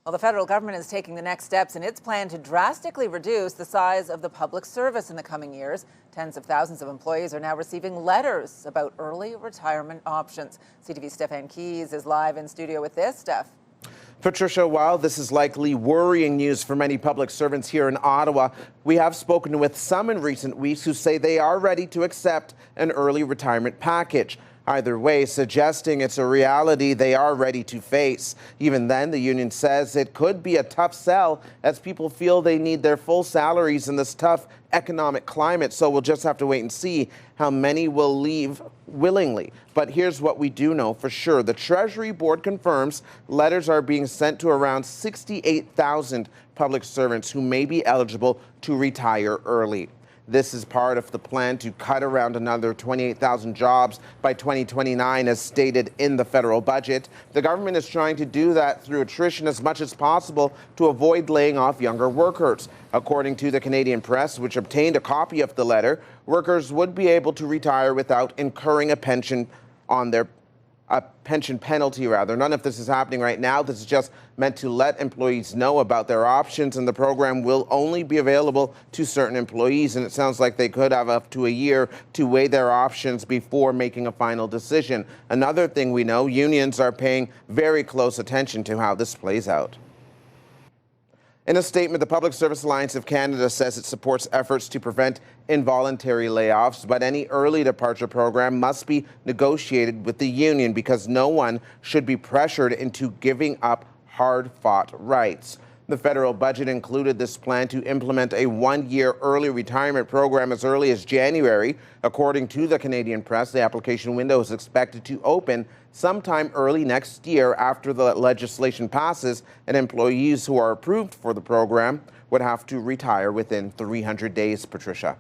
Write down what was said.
Well, the federal government is taking the next steps in its plan to drastically reduce the size of the public service in the coming years. Tens of thousands of employees are now receiving letters about early retirement options. CTV's Stefan is live in studio with this. Steph. Patricia, while this is likely worrying news for many public servants here in Ottawa, we have spoken with some in recent weeks who say they are ready to accept an early retirement package. Either way, suggesting it's a reality they are ready to face. Even then, the union says it could be a tough sell as people feel they need their full salaries in this tough economic climate. So we'll just have to wait and see how many will leave willingly. But here's what we do know for sure. The Treasury Board confirms letters are being sent to around 68,000 public servants who may be eligible to retire early. This is part of the plan to cut around another 28,000 jobs by 2029, as stated in the federal budget. The government is trying to do that through attrition as much as possible to avoid laying off younger workers. According to the Canadian Press, which obtained a copy of the letter, workers would be able to retire without incurring a pension penalty. None of this is happening right now. This is just meant to let employees know about their options, and the program will only be available to certain employees, and it sounds like they could have up to a year to weigh their options before making a final decision. Another thing we know, unions are paying very close attention to how this plays out. In a statement, the Public Service Alliance of Canada says it supports efforts to prevent involuntary layoffs, but any early departure program must be negotiated with the union because no one should be pressured into giving up hard-fought rights. The federal budget included this plan to implement a one-year early retirement program as early as January. According to the Canadian Press, the application window is expected to open sometime early next year after the legislation passes, and employees who are approved for the program would have to retire within 300 days, Patricia.